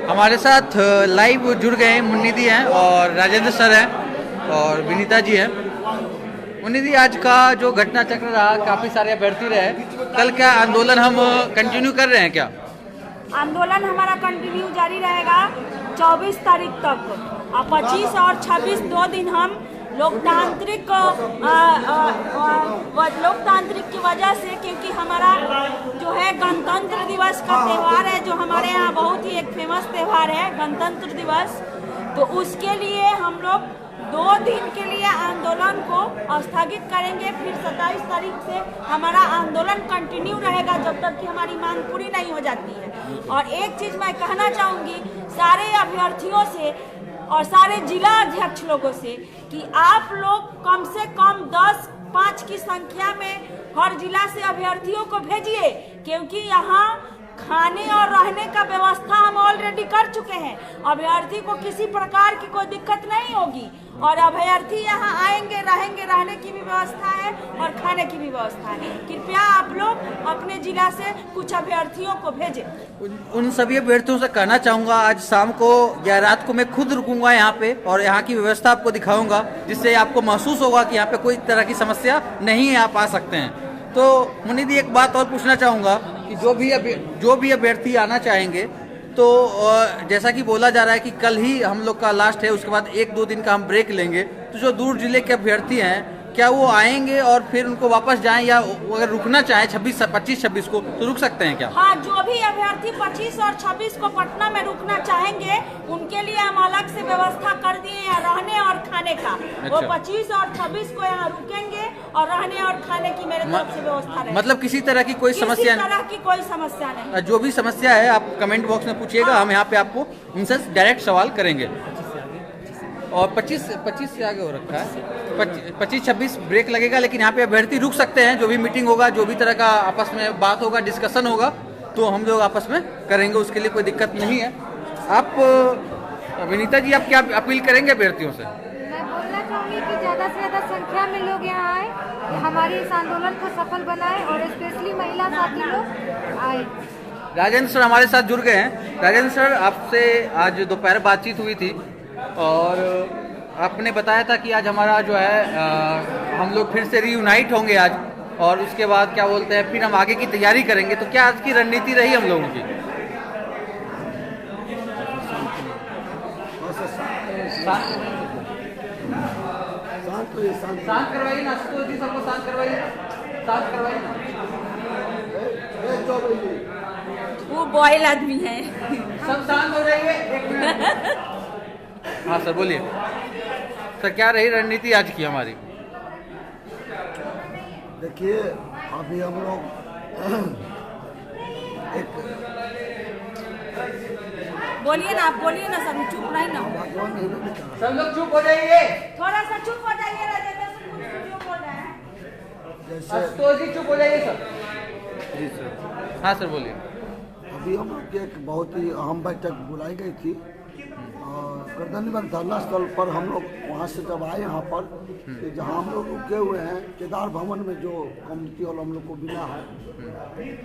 हमारे साथ लाइव जुड़ गए हैं मुन्नी दी हैं और राजेंद्र सर हैं और विनीता जी हैं। मुन्नी दी, आज का जो घटना चक्र रहा, काफ़ी सारे अभ्यर्थी रहे, कल क्या आंदोलन हम कंटिन्यू कर रहे हैं क्या? आंदोलन हमारा कंटिन्यू जारी रहेगा 24 तारीख तक। 25 और 26 2 दिन हम लोकतांत्रिक की वजह से, क्योंकि हमारा जो है गणतंत्र दिवस का त्यौहार है, जो हमारे यहाँ बहुत ही एक फेमस त्यौहार है गणतंत्र दिवस, तो उसके लिए हम लोग 2 दिन के लिए आंदोलन को स्थगित करेंगे। फिर 27 तारीख से हमारा आंदोलन कंटिन्यू रहेगा जब तक कि हमारी मांग पूरी नहीं हो जाती है। और एक चीज़ मैं कहना चाहूँगी सारे अभ्यर्थियों से और सारे जिला अध्यक्ष लोगों से कि आप लोग कम से कम 10-5 की संख्या में हर जिला से अभ्यर्थियों को भेजिए, क्योंकि यहाँ खाने और रहने का व्यवस्था हम ऑलरेडी कर चुके हैं। अभ्यर्थी को किसी प्रकार की कोई दिक्कत नहीं होगी और अभ्यर्थी यहाँ आएंगे, रहेंगे, रहने की भी व्यवस्था है और खाने की भी व्यवस्था है। कृपया आप लोग अपने जिला से कुछ अभ्यर्थियों को भेजें। उन सभी अभ्यर्थियों से कहना चाहूँगा, आज शाम को या रात को मैं खुद रुकूंगा यहाँ पे और यहाँ की व्यवस्था आपको दिखाऊंगा, जिससे आपको महसूस होगा कि यहाँ पे कोई तरह की समस्या नहीं है, आप आ सकते हैं। तो मुन्नी दी, एक बात और पूछना चाहूँगा कि जो भी अभ्यर्थी आना चाहेंगे, तो जैसा कि बोला जा रहा है कि कल ही हम लोग का लास्ट है, उसके बाद 1-2 दिन का हम ब्रेक लेंगे, तो जो दूर जिले के अभ्यर्थी हैं क्या वो आएंगे और फिर उनको वापस जाएं, या अगर रुकना चाहें 25-26 को तो रुक सकते हैं क्या? हाँ, जो भी अभ्यर्थी 25 और 26 को पटना में रुकना चाहेंगे उनके लिए हम अलग से व्यवस्था कर दिए हैं रहने और खाने का। वो 25 और 26 को यहाँ रुकेंगे और रहने और खाने की मेरे तरफ से व्यवस्था रहेगी। मतलब किसी तरह की कोई समस्या नहीं। जो भी समस्या है आप कमेंट बॉक्स में पूछिएगा, हम यहाँ पे आपको उनसे डायरेक्ट सवाल करेंगे। और 25 से आगे हो रखा है, 25-26 ब्रेक लगेगा, लेकिन यहाँ पे अभ्यर्थी रुक सकते हैं। जो भी मीटिंग होगा, जो भी तरह का आपस में बात होगा, डिस्कशन होगा, तो हम लोग आपस में करेंगे, उसके लिए कोई दिक्कत नहीं है। आप विनीता जी, आप क्या अपील करेंगे अभ्यर्थियों से? मैं बोलना चाहूँगी कि ज़्यादा से ज़्यादा संख्या में लोग यहाँ आए, हमारे इस आंदोलन को सफल बनाए और स्पेशली महिला साथी लोग आए। राजेंद्र सर हमारे साथ जुड़ गए हैं। राजेंद्र सर, आपसे आज दोपहर बातचीत हुई थी और आपने बताया था कि आज हमारा जो है हम लोग फिर से रीयूनाइट होंगे आज, और उसके बाद क्या बोलते हैं, फिर हम आगे की तैयारी करेंगे। तो क्या आज की रणनीति रही हम लोगों की? शांत करवाइए ना, आशुतोष जी, सबको शांत करवाइए, शांत करवाइए ना। वो बॉयल आदमी है, सब शांत हो जाइए। हाँ सर, बोलिए सर, क्या रही रणनीति आज की हमारी? देखिए, अभी हम लोग एक बोलिए ना, आप बोलिए ना सर, चुप नहीं ना, सब लोग चुप हो जाइए, थोड़ा सा चुप हो जाइए। राजेंद्र सर कुछ वीडियो बोल रहे हैं। आशुतोष जी चुप हो जाइए सर। जी सर। हाँ सर, बोलिए। अभी हम लोग की एक बहुत ही अहम बैठक बुलाई गई थी और गर्दनीबाग धरना स्थल पर हम लोग वहाँ से जब आए यहाँ पर, कि जहाँ हम लोग रुके हुए हैं केदार भवन में, जो कमेटी हॉल हम लोग को मिला है,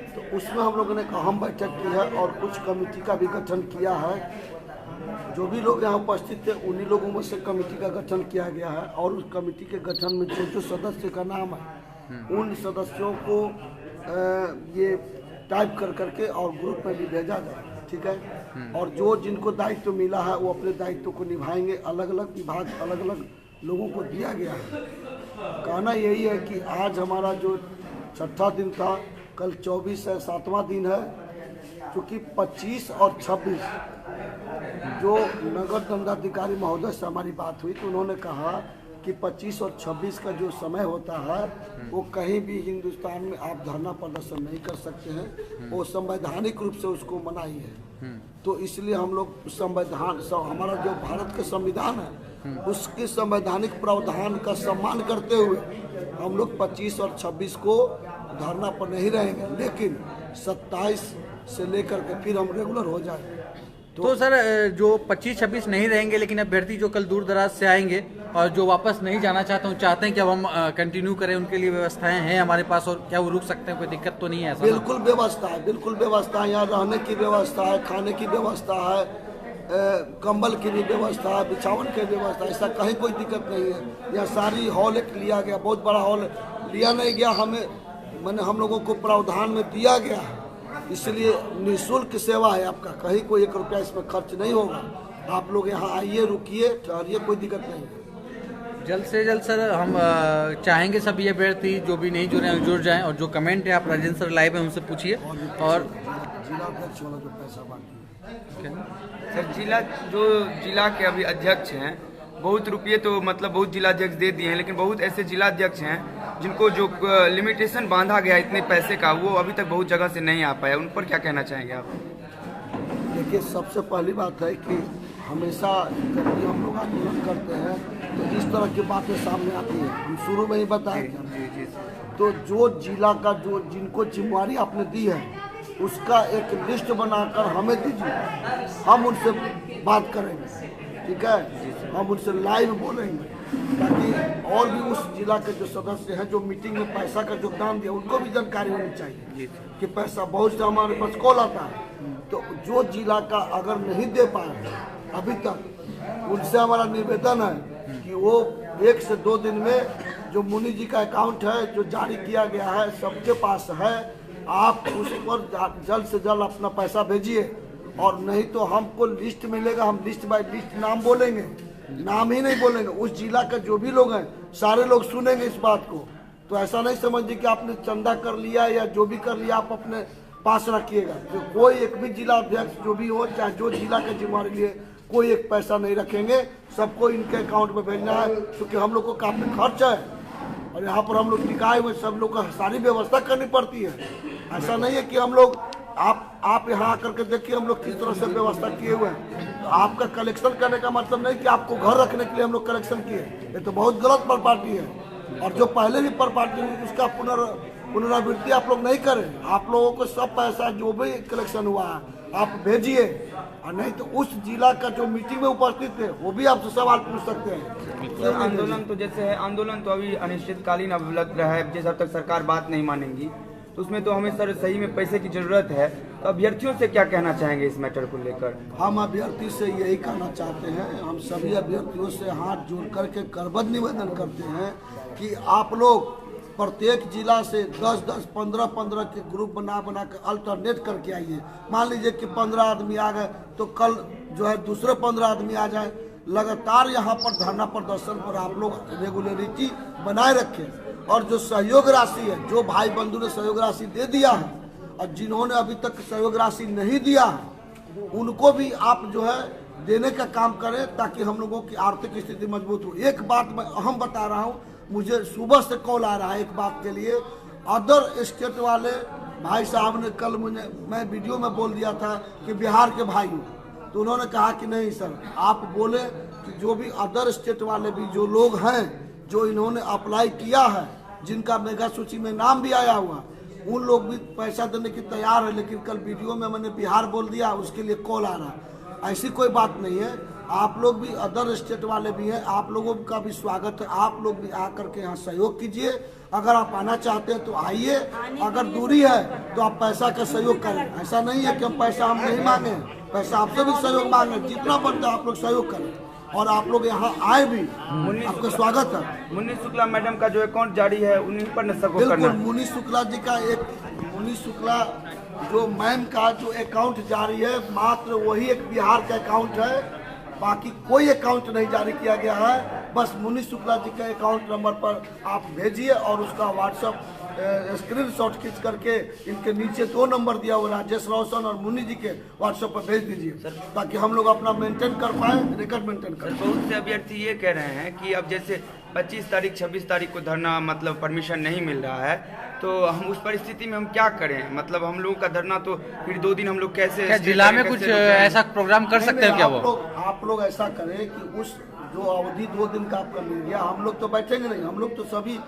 तो उसमें हम लोगों ने एक अहम बैठक की है और कुछ कमेटी का भी गठन किया है। जो भी लोग यहाँ उपस्थित थे उन्हीं लोगों में से कमेटी का गठन किया गया है और उस कमेटी के गठन में जो सदस्य का नाम है उन सदस्यों को ये टाइप कर करके और ग्रुप में भी भेजा जाए, ठीक है। और जो जिनको दायित्व मिला है वो अपने दायित्व को निभाएंगे। अलग अलग विभाग, अलग अलग लोगों को दिया गया है। कहना यही है कि आज हमारा जो 6ठा दिन था, कल 24 है, 7वां दिन है। चूँकि 25 और 26 जो नगर दंडाधिकारी महोदय से हमारी बात हुई, तो उन्होंने कहा कि 25 और 26 का जो समय होता है वो कहीं भी हिंदुस्तान में आप धरना प्रदर्शन नहीं कर सकते हैं, वो संवैधानिक रूप से उसको मनाही है। तो इसलिए हम लोग संविधान, हमारा जो भारत का संविधान है, उसके संवैधानिक प्रावधान का सम्मान करते हुए हम लोग 25 और 26 को धरना पर नहीं रहेंगे, लेकिन 27 से लेकर के फिर हम रेगुलर हो जाएंगे। तो सर, जो 25-26 नहीं रहेंगे, लेकिन अभ्यर्थी जो कल दूर दराज से आएंगे और जो वापस नहीं जाना चाहते हैं कि अब हम कंटिन्यू करें, उनके लिए व्यवस्थाएं हैं हमारे पास, और क्या वो रुक सकते हैं? कोई दिक्कत तो नहीं है? ऐसा बिल्कुल व्यवस्था है, बिल्कुल व्यवस्था है। यहाँ रहने की व्यवस्था है, खाने की व्यवस्था है, कंबल की भी व्यवस्था, बिछावन की व्यवस्था, ऐसा कहीं कोई दिक्कत नहीं है। यहाँ सारी हॉल एक लिया गया, बहुत बड़ा हॉल लिया नहीं गया, हमें मैंने हम लोगों को प्रावधान में दिया गया है, इसलिए निःशुल्क सेवा है आपका, कहीं कोई 1 रुपया इसमें खर्च नहीं होगा। आप लोग यहाँ आइए, रुकिए, ठहरिए, कोई दिक्कत नहीं है। जल्द से जल्द सर हम चाहेंगे सभी अभ्यर्थी जो भी नहीं जुड़े हैं जुड़ जाएं, और जो कमेंट है आप राजेंद्र सर लाइव है उनसे पूछिए। और जिला अध्यक्ष वाला जो पैसा बाकी है सर, जिला के अभी अध्यक्ष हैं, बहुत रुपये तो मतलब बहुत जिला अध्यक्ष दे दिए हैं, लेकिन बहुत ऐसे जिला अध्यक्ष हैं जिनको जो लिमिटेशन बांधा गया इतने पैसे का, वो अभी तक बहुत जगह से नहीं आ पाया, उन पर क्या कहना चाहेंगे आप? देखिए, सबसे पहली बात है कि हमेशा जब भी हम लोग आंदोलन करते हैं तो इस तरह की बातें सामने आती हैं। हम शुरू में ही बताए थे, तो जो जिला का जो जिनको जिम्मेवारी आपने दी है उसका एक लिस्ट बनाकर हमें दीजिए, हम उनसे बात करेंगे, ठीक है, हम उनसे लाइव बोलेंगे, ताकि और भी उस जिला के जो सदस्य हैं जो मीटिंग में पैसा का योगदान दिया उनको भी जानकारी होनी चाहिए कि पैसा बहुत से हमारे पास कॉल आता है। तो जो जिला का अगर नहीं दे पाए अभी तक, उनसे हमारा निवेदन है कि वो 1 से 2 दिन में जो मुनि जी का अकाउंट है जो जारी किया गया है सबके पास है, आप उस पर जल्द से जल्द अपना पैसा भेजिए, और नहीं तो हमको लिस्ट मिलेगा, हम लिस्ट बाय लिस्ट नाम बोलेंगे, नाम ही नहीं बोलेंगे, उस जिला का जो भी लोग हैं सारे लोग सुनेंगे इस बात को। तो ऐसा नहीं समझिए कि आपने चंदा कर लिया या जो भी कर लिया आप अपने पास रखिएगा। तो कोई एक भी जिला अध्यक्ष जो भी हो, चाहे जो जिला के जिम्मेवारी लिए, कोई एक पैसा नहीं रखेंगे, सबको इनके अकाउंट में भेजना है, क्योंकि हम लोग को काफी खर्च है और यहाँ पर हम लोग टिकाए हुए सब लोग का सारी व्यवस्था करनी पड़ती है। ऐसा नहीं है कि हम लोग आप यहाँ आकर के देखिए हम लोग किस तरह से व्यवस्था किए हुए हैं। तो आपका कलेक्शन करने का मतलब नहीं कि आपको घर रखने के लिए हम लोग कलेक्शन किए, ये तो बहुत गलत प्रॉपर्टी है, और जो पहले भी प्रॉपर्टी हुई उसका पुनरावृत्ति आप लोग नहीं करें। आप लोगों को सब पैसा जो भी कलेक्शन हुआ है आप भेजिए, और नहीं तो उस जिला का जो मीटिंग में उपस्थित थे वो भी आपसे सवाल पूछ सकते हैं। आंदोलन तो जैसे है, आंदोलन तो अभी अनिश्चितकालीन अब लग रहा है, जब तक सरकार बात नहीं मानेगी, तो उसमें तो हमें सर सही में पैसे की जरूरत है। तो अभ्यर्थियों से क्या कहना चाहेंगे इस मैटर को लेकर? हम अभ्यर्थी से यही कहना चाहते हैं, हम सभी अभ्यर्थियों से हाथ जोड़ करके करबद्ध निवेदन करते हैं कि आप लोग प्रत्येक जिला से 10-10, 15-15 के ग्रुप बना कर अल्टरनेट करके आइए। मान लीजिए कि 15 आदमी आ गए तो कल जो है दूसरे 15 आदमी आ जाए। लगातार यहाँ पर धरना प्रदर्शन पर आप लोग रेगुलरिटी बनाए रखें, और जो सहयोग राशि है, जो भाई बंधु ने सहयोग राशि दे दिया है और जिन्होंने अभी तक सहयोग राशि नहीं दिया है उनको भी आप जो है देने का काम करें, ताकि हम लोगों की आर्थिक स्थिति मजबूत हो। एक बात मैं अहम बता रहा हूँ, मुझे सुबह से कॉल आ रहा है एक बात के लिए, अदर स्टेट वाले भाई साहब ने कल मैं वीडियो में बोल दिया था कि बिहार के भाई हूँ, तो उन्होंने कहा कि नहीं सर, आप बोले कि जो भी अदर स्टेट वाले भी जो लोग हैं जो इन्होंने अप्लाई किया है, जिनका मेगा सूची में नाम भी आया हुआ, उन लोग भी पैसा देने की तैयार है, लेकिन कल वीडियो में मैंने बिहार बोल दिया, उसके लिए कॉल आ रहा है। ऐसी कोई बात नहीं है, आप लोग भी अदर स्टेट वाले भी हैं, आप लोगों का भी स्वागत है, आप लोग भी आकर के यहाँ सहयोग कीजिए। अगर आप आना चाहते हैं तो आइए, अगर दूरी है तो आप पैसा का सहयोग करें। ऐसा नहीं है कि हम पैसा हम नहीं मांगे, पैसा आपसे भी सहयोग मांगे, जितना बनता है आप लोग सहयोग करें, और आप लोग यहाँ आए भी, आपका स्वागत है। मुन्नी शुक्ला मैडम का जो अकाउंट जारी है उन्हीं पर न सबको करना। बिल्कुल, मुन्नी शुक्ला जी का मुन्नी शुक्ला जो मैम का जो अकाउंट जारी है, मात्र वही एक बिहार का अकाउंट है, बाकी कोई अकाउंट नहीं जारी किया गया है। बस मुन्नी शुक्ला जी के अकाउंट नंबर पर आप भेजिए और उसका व्हाट्सएप स्क्रीनशॉट खींच करके इनके नीचे 2 नंबर दिया हुआ राजेश रोशन और मुन्नी जी के व्हाट्सएप पर भेज दीजिए, ताकि हम लोग अपना मेंटेन कर पाए, रिकॉर्ड मेंटेन कर पाए। बहुत से अभ्यर्थी ये कह रहे हैं कि अब जैसे 25 तारीख 26 तारीख को धरना मतलब परमिशन नहीं मिल रहा है, तो हम उस परिस्थिति में हम क्या करें? मतलब हम लोगों का धरना तो फिर 2 दिन हम लोग कैसे जिला में कुछ ऐसा प्रोग्राम कर सकते हैं क्या? आप लोग ऐसा करें कि उस जो अवधि 2 दिन का आपका मिल गया, हम लोग तो बैठेंगे नहीं, हम लोग तो सभी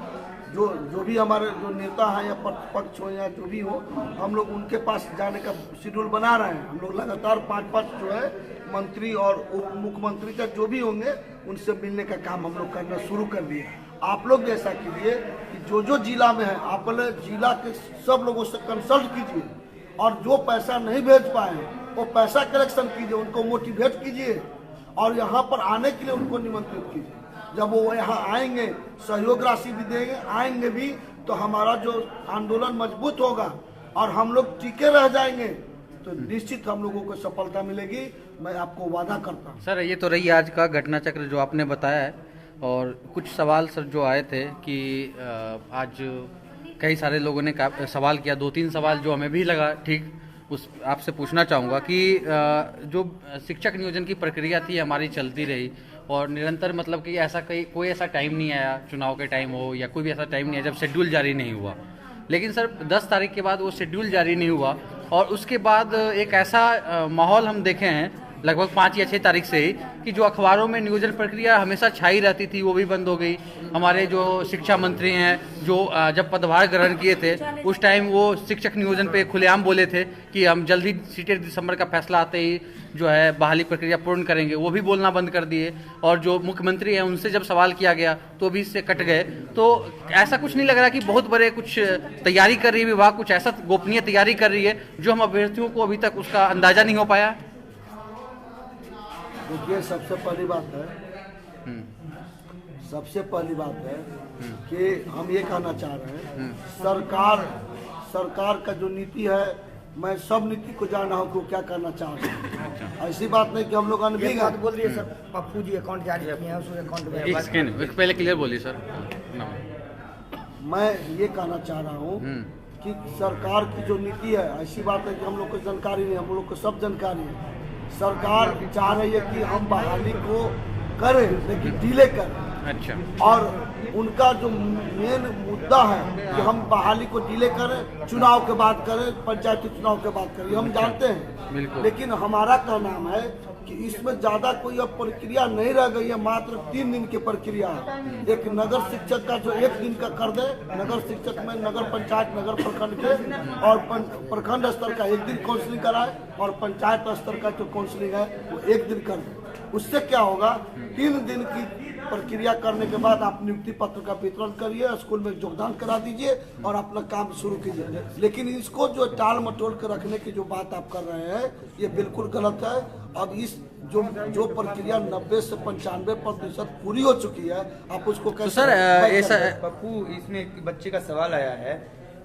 जो भी हमारे जो नेता हैं या पक्ष हो या जो भी हो, हम लोग उनके पास जाने का शेड्यूल बना रहे हैं। हम लोग लगातार 5-5 जो है मंत्री और उप मुख्यमंत्री का जो भी होंगे उनसे मिलने का काम हम लोग करना शुरू कर दिए। आप लोग भी ऐसा कीजिए कि जो जिला में है आप पहले जिला के सब लोगों से कंसल्ट कीजिए, और जो पैसा नहीं भेज पाए वो पैसा कलेक्शन कीजिए, उनको मोटिवेट कीजिए और यहाँ पर आने के लिए उनको निमंत्रित कीजिए। जब वो यहाँ आएंगे, सहयोग राशि भी देंगे, आएंगे भी, तो हमारा जो आंदोलन मजबूत होगा और हम लोग टिके रह जाएंगे, तो निश्चित हम लोगों को सफलता मिलेगी, मैं आपको वादा करता हूँ। सर ये तो रही आज का घटना चक्र जो आपने बताया है, और कुछ सवाल सर जो आए थे कि आज कई सारे लोगों ने सवाल किया, 2-3 सवाल जो हमें भी लगा ठीक, उस आपसे पूछना चाहूँगा कि जो शिक्षक नियोजन की प्रक्रिया थी हमारी चलती रही और निरंतर, मतलब कि ऐसा कोई ऐसा टाइम नहीं आया, चुनाव के टाइम हो या कोई भी ऐसा टाइम नहीं आया जब शेड्यूल जारी नहीं हुआ। लेकिन सर 10 तारीख के बाद वो शेड्यूल जारी नहीं हुआ और उसके बाद एक ऐसा माहौल हम देखे हैं लगभग 5 या 6 तारीख से ही कि जो अखबारों में नियोजन प्रक्रिया हमेशा छाई रहती थी वो भी बंद हो गई। हमारे जो शिक्षा मंत्री हैं जो जब पदभार ग्रहण किए थे उस टाइम वो शिक्षक नियोजन पे खुलेआम बोले थे कि हम जल्दी सीटें दिसंबर का फैसला आते ही जो है बहाली प्रक्रिया पूर्ण करेंगे, वो भी बोलना बंद कर दिए। और जो मुख्यमंत्री हैं उनसे जब सवाल किया गया तो भी इससे कट गए। तो ऐसा कुछ नहीं लग रहा कि बहुत बड़े कुछ तैयारी कर रही है विभाग, कुछ ऐसा गोपनीय तैयारी कर रही है जो हम अभ्यर्थियों को अभी तक उसका अंदाजा नहीं हो पाया? देखिए, सबसे पहली बात है कि हम ये कहना चाह रहे हैं, सरकार का जो नीति है, मैं सब नीति को जान रहा हूँ कि क्या करना चाह रहे हैं। ऐसी बात नहीं कि हम लोग अनभिज्ञ बात बोल रही है। सर पप्पू जी अकाउंट जारी किए हैं, उस अकाउंट में पहले क्लियर बोलिए सर। मैं ये कहना चाह रहा हूँ कि सरकार की जो नीति है, ऐसी बात है कि हम लोग को जानकारी नहीं, हम लोग को सब जानकारी है। सरकार चाह रही है कि हम बहाली को करें लेकिन डिले करें। अच्छा। और उनका जो मेन मुद्दा है कि हम बहाली को डिले करें, चुनाव के बाद करें, पंचायती चुनाव के बाद करें, हम जानते हैं। लेकिन हमारा कहना है कि इसमें ज्यादा कोई अब प्रक्रिया नहीं रह गई है, मात्र 3 दिन की प्रक्रिया है। एक नगर शिक्षक का जो 1 दिन का कर दे, नगर शिक्षक में नगर पंचायत, नगर प्रखंड के और प्रखंड स्तर का 1 दिन काउंसलिंग कराए और पंचायत स्तर का जो काउंसलिंग है वो 1 दिन कर दे। उससे क्या होगा, 3 दिन की प्रक्रिया करने के बाद आप नियुक्ति पत्र का वितरण करिए, स्कूल में योगदान करा दीजिए और अपना काम शुरू कीजिए। लेकिन इसको जो टाल मटोल कर रखने की जो बात आप कर रहे हैं ये बिल्कुल गलत है। अब इस जो प्रक्रिया 90 से 95% पूरी हो चुकी है, आप उसको कैसे? तो सर ऐसा पप्पू, इसमें एक बच्चे का सवाल आया है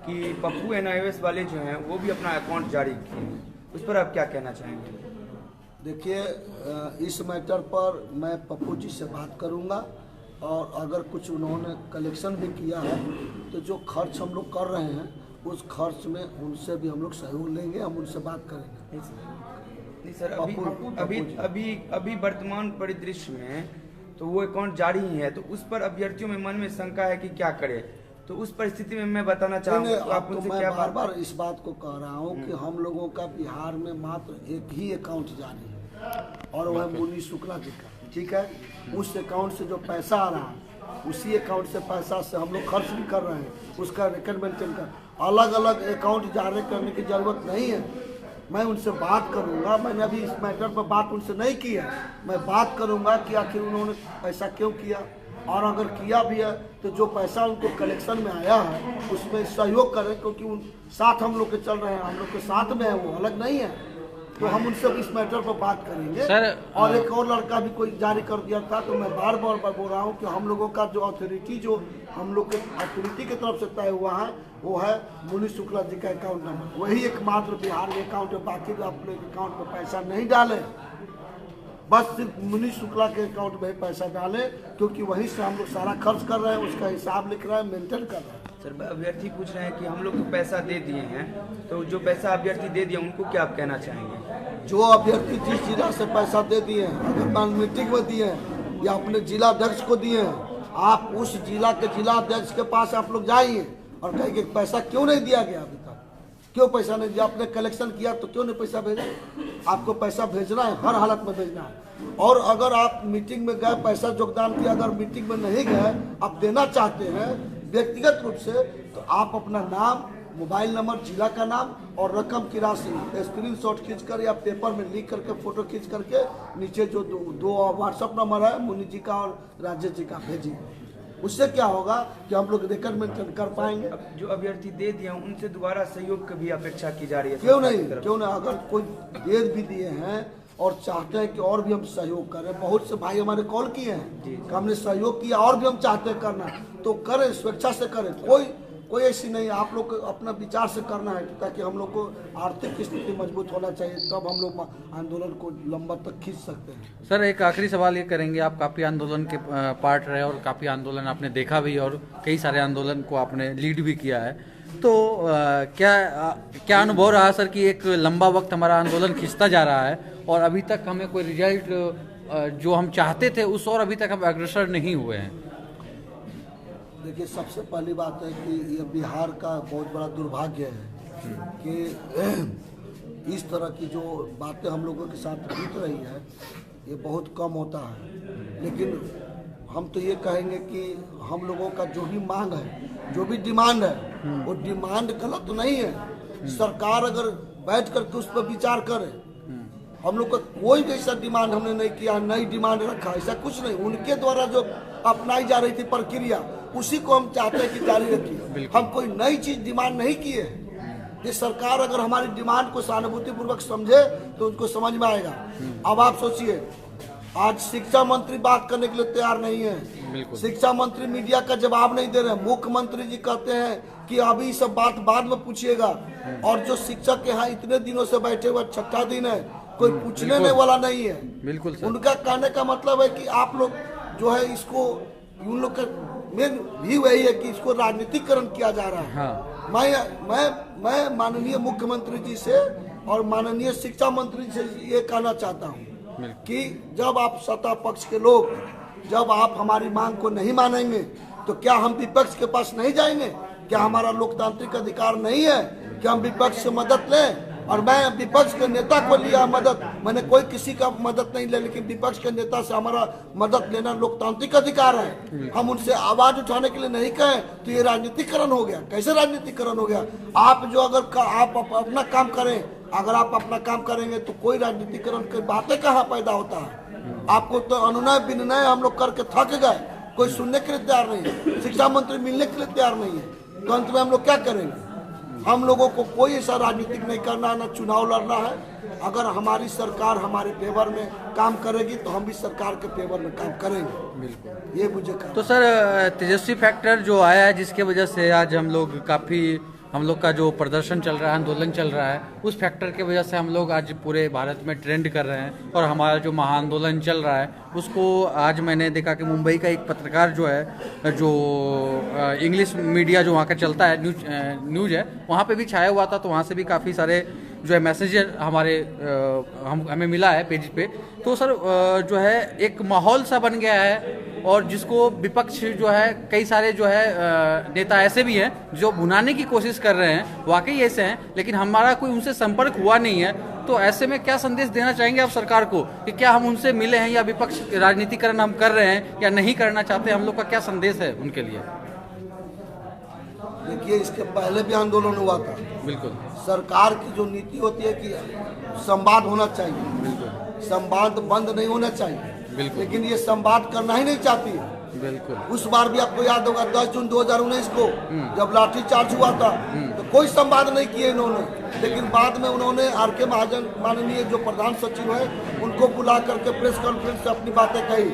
कि पप्पू NIOS वाले जो हैं वो भी अपना अकाउंट जारी किए, उस पर आप क्या कहना चाहेंगे? देखिए, इस मैटर पर मैं पप्पू जी से बात करूंगा और अगर कुछ उन्होंने कलेक्शन भी किया है तो जो खर्च हम लोग कर रहे हैं उस खर्च में उनसे भी हम लोग सहयोग लेंगे, हम उनसे बात करेंगे। नहीं सर, अभी वर्तमान परिदृश्य में तो वो अकाउंट जारी ही है, तो उस पर अभ्यर्थियों में मन में शंका है कि क्या करे। तो उस परिस्थिति में मैं बताना चाहूँगा आप उनसे क्या बार बार इस बात को कह रहा हूँ कि हम लोगों का बिहार में मात्र एक ही अकाउंट जारी है और वह मुनि शुक्ला जी का, ठीक है। उस अकाउंट से जो पैसा आ रहा है उसी अकाउंट से पैसा से हम लोग खर्च भी कर रहे हैं, उसका रिकॉर्ड मेंटेन कर। अलग अलग अकाउंट जारी करने की जरूरत नहीं है। मैं उनसे बात करूंगा, मैंने अभी इस मैटर पर बात उनसे नहीं की है, मैं बात करूंगा कि आखिर उन्होंने ऐसा क्यों किया, और अगर किया भी है तो जो पैसा उनको कलेक्शन में आया है उसमें सहयोग करें, क्योंकि उन साथ हम लोग के चल रहे हैं, हम लोग के साथ में है, वो अलग नहीं है। तो हम उनसे इस मैटर पर बात करेंगे सर। और एक और लड़का भी कोई जारी कर दिया था, तो मैं बार बार बोल रहा हूँ कि हम लोगों का जो अथॉरिटी, जो हम लोग के अथॉरिटी की तरफ से तय हुआ है वो है मुनि शुक्ला जी का अकाउंट नंबर, वही एकमात्र बिहार में अकाउंट है। बाकी जो आप लोग अकाउंट में पैसा नहीं डालें, बस सिर्फ मुनि शुक्ला के अकाउंट में पैसा डालें, क्योंकि वहीं से हम लोग सारा खर्च कर रहे हैं, उसका हिसाब लिख रहे हैं, मेंटेन कर रहे हैं। सर अभ्यर्थी पूछ रहे हैं कि हम लोग तो पैसा दे दिए हैं, तो जो पैसा अभ्यर्थी दे दिए उनको क्या आप कहना चाहेंगे? जो अभ्यर्थी जिस जिला से पैसा दे दिए हैं, अगर मान मीटिंग में दिए हैं या अपने जिला अध्यक्ष को दिए हैं, आप उस जिला के जिला अध्यक्ष के पास आप लोग जाइए और कहेंगे पैसा क्यों नहीं दिया गया अभी तक, क्यों पैसा नहीं दिया, आपने कलेक्शन किया तो क्यों नहीं पैसा भेजा? आपको पैसा भेजना है, हर हालत में भेजना है। और अगर आप मीटिंग में गए, पैसा योगदान किया, अगर मीटिंग में नहीं गए, आप देना चाहते हैं व्यक्तिगत रूप से, तो आप अपना नाम, मोबाइल नंबर, जिला का नाम और रकम की राशि स्क्रीनशॉट खींचकर या पेपर में लिख करके फोटो खींच करके नीचे जो दो व्हाट्सएप नंबर है मुनि जी का और राजेश जी का भेजिए। उससे क्या होगा कि हम लोग रिकॉर्ड मेंटेन कर पाएंगे। अब जो अभ्यर्थी दे दिए हैं उनसे दोबारा सहयोग की भी अपेक्षा की जा रही है। क्यों नहीं, अगर कोई दे भी दिए हैं और चाहते हैं कि और भी हम सहयोग करें, बहुत से भाई हमारे कॉल किए हैं कि हमने सहयोग किया और भी हम चाहते हैं करना, तो करें, स्वेच्छा से करें, कोई ऐसी नहीं। आप लोग को अपना विचार से करना है ताकि हम लोग को आर्थिक स्थिति मजबूत होना चाहिए, तब हम लोग आंदोलन को लंबा तक खींच सकते हैं। सर एक आखिरी सवाल ये करेंगे, आप काफ़ी आंदोलन के पार्ट रहे और काफ़ी आंदोलन आपने देखा भी और कई सारे आंदोलन को आपने लीड भी किया है, तो क्या अनुभव रहा सर कि एक लंबा वक्त हमारा आंदोलन खिंचता जा रहा है और अभी तक हमें कोई रिजल्ट जो हम चाहते थे उस और अभी तक हम अग्रसर नहीं हुए हैं? देखिए, सबसे पहली बात है कि ये बिहार का बहुत बड़ा दुर्भाग्य है कि इस तरह की जो बातें हम लोगों के साथ बीत रही है ये बहुत कम होता है। लेकिन हम तो ये कहेंगे कि हम लोगों का जो भी मांग है, जो भी डिमांड है, वो डिमांड गलत नहीं है। सरकार अगर बैठ करके उस पर विचार करे, हम लोग का कोई भी ऐसा डिमांड हमने नहीं किया, नई डिमांड रखा, ऐसा कुछ नहीं। उनके द्वारा जो अपनाई जा रही थी प्रक्रिया, उसी को हम चाहते हैं कि जारी रखिए। हम कोई नई चीज डिमांड नहीं किए। ये सरकार अगर हमारी डिमांड को सहानुभूति पूर्वक समझे तो उनको समझ में आएगा। अब आप सोचिए, आज शिक्षा मंत्री बात करने के लिए तैयार नहीं है, शिक्षा मंत्री मीडिया का जवाब नहीं दे रहे हैं, मुख्यमंत्री जी कहते हैं कि अभी सब बात बाद में पूछिएगा, और जो शिक्षक यहाँ इतने दिनों से बैठे हुए, छठा दिन है, कोई पूछने नहीं वाला नहीं है। बिल्कुल सर। उनका कहने का मतलब है कि आप लोग जो है इसको, उन लोग का मेन भी वही है कि इसको राजनीतिकरण किया जा रहा है। हाँ। मैं माननीय मुख्यमंत्री जी से और माननीय शिक्षा मंत्री जी से ये कहना चाहता हूँ कि जब आप सत्ता पक्ष के लोग, जब आप हमारी मांग को नहीं मानेंगे तो क्या हम विपक्ष के पास नहीं जाएंगे? क्या हमारा लोकतांत्रिक अधिकार नहीं है कि हम विपक्ष से मदद लें? और मैं विपक्ष के नेता को लिया मदद, मैंने कोई किसी का मदद नहीं लिया, लेकिन विपक्ष के नेता से हमारा मदद लेना लोकतांत्रिक अधिकार है। हम उनसे आवाज उठाने के लिए नहीं कहें तो ये राजनीतिकरण हो गया। कैसे राजनीतिकरण हो गया? आप जो अगर आप अपना काम करें, अगर आप अपना काम करेंगे तो कोई राजनीतिकरण की बातें कहाँ पैदा होता है? आपको तो अनुनय विनय हम लोग करके थक गए, कोई सुनने के लिए तैयार नहीं है, शिक्षा मंत्री मिलने के लिए तैयार नहीं है, तो अंत में हम लोग क्या करेंगे? हम लोगों को कोई ऐसा राजनीतिक नहीं करना है, ना चुनाव लड़ना है। अगर हमारी सरकार हमारे फेवर में काम करेगी तो हम भी सरकार के फेवर में काम करेंगे। बिल्कुल, ये मुझे कहना। तो सर तेजस्वी फैक्टर जो आया है, जिसके वजह से आज हम लोग का जो प्रदर्शन चल रहा है, आंदोलन चल रहा है, उस फैक्टर के वजह से हम लोग आज पूरे भारत में ट्रेंड कर रहे हैं और हमारा जो महाआंदोलन चल रहा है उसको आज मैंने देखा कि मुंबई का एक पत्रकार जो है, जो इंग्लिश मीडिया जो वहाँ का चलता है, न्यूज़ है, वहाँ पे भी छाया हुआ था। तो वहाँ से भी काफ़ी सारे जो है मैसेज हमें मिला है पेज पे। तो सर जो है एक माहौल सा बन गया है और जिसको विपक्ष जो है, कई सारे जो है नेता ऐसे भी हैं जो भुनाने की कोशिश कर रहे हैं, वाकई ऐसे हैं, लेकिन हमारा कोई उनसे संपर्क हुआ नहीं है। तो ऐसे में क्या संदेश देना चाहेंगे आप सरकार को कि क्या हम उनसे मिले हैं या विपक्ष राजनीतिकरण हम कर रहे हैं या नहीं करना चाहते? हम लोग का क्या संदेश है उनके लिए? देखिए, इसके पहले भी आंदोलन हुआ था। बिल्कुल, सरकार की जो नीति होती है कि संवाद होना चाहिए, बिल्कुल, संवाद बंद नहीं होना चाहिए, बिल्कुल, लेकिन ये संवाद करना ही नहीं चाहती है। बिल्कुल, उस बार भी आपको याद होगा 10 जून 2019 को जब लाठीचार्ज हुआ था तो कोई संवाद नहीं किए इन्होंने, लेकिन बाद में उन्होंने आर.के. महाजन माननीय जो प्रधान सचिव है उनको बुला करके प्रेस कॉन्फ्रेंस से अपनी बातें कही,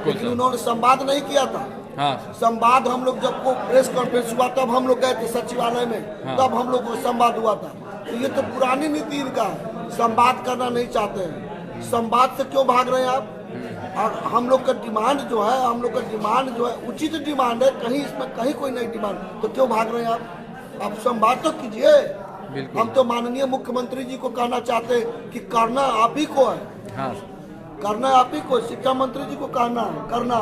लेकिन उन्होंने संवाद नहीं किया था। हाँ। संवाद हम लोग जब को प्रेस कॉन्फ्रेंस हुआ तब हम लोग गए थे सचिवालय में, हाँ। तब हम लोग को संवाद हुआ था। तो ये तो पुरानी नीति इनका है, संवाद करना नहीं चाहते हैं। संवाद से क्यों भाग रहे हैं आप? और हम लोग का डिमांड जो है, उचित डिमांड है, कहीं इसमें कहीं कोई नहीं डिमांड, तो क्यों भाग रहे हैं आप संवाद तो कीजिए। हम तो माननीय मुख्यमंत्री जी को कहना चाहते हैं कि करना आप ही को है, हाँ। करना आप ही को, शिक्षा मंत्री जी को करना।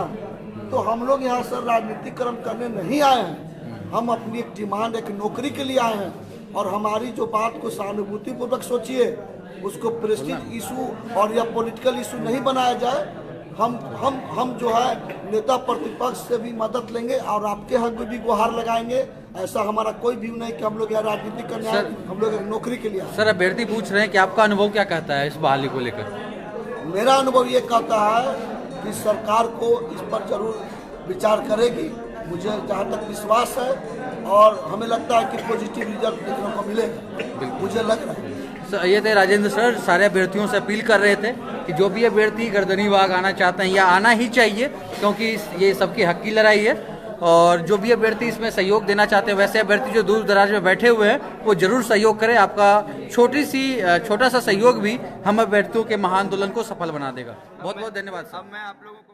तो हम लोग यहाँ से राजनीतिकरण करने नहीं आए हैं, हम अपनी एक डिमांड, एक नौकरी के लिए आए हैं। और हमारी जो बात को सहानुभूति पूर्वक सोचिए, उसको प्रेस्टीज इशू और या पॉलिटिकल इशू नहीं बनाया जाए। हम जो है नेता प्रतिपक्ष से भी मदद लेंगे और आपके हक में भी गुहार लगाएंगे। ऐसा हमारा कोई व्यू नहीं कि हम लोग यहाँ राजनीति करने आए, हम लोग एक नौकरी के लिए। सर अभ्यर्थी पूछ रहे हैं कि आपका अनुभव क्या कहता है इस बहाली को लेकर? मेरा अनुभव ये कहता है कि सरकार को इस पर जरूर विचार करेगी, मुझे जहाँ तक विश्वास है और हमें लगता है कि पॉजिटिव रिजल्ट देखने को मिलेगा, मुझे लग रहा है। ये थे राजेंद्र सर, सारे अभ्यर्थियों से अपील कर रहे थे कि जो भी अभ्यर्थी गर्दनी बाग आना चाहते हैं या आना ही चाहिए, क्योंकि ये सबकी हक की लड़ाई है, और जो भी अभ्यर्थी इसमें सहयोग देना चाहते हैं, वैसे अभ्यर्थी जो दूर दराज में बैठे हुए हैं वो जरूर सहयोग करें। आपका छोटा सा सहयोग भी हम अभ्यर्थियों के महाआंदोलन को सफल बना देगा। बहुत बहुत धन्यवाद। अब मैं आप लोगों को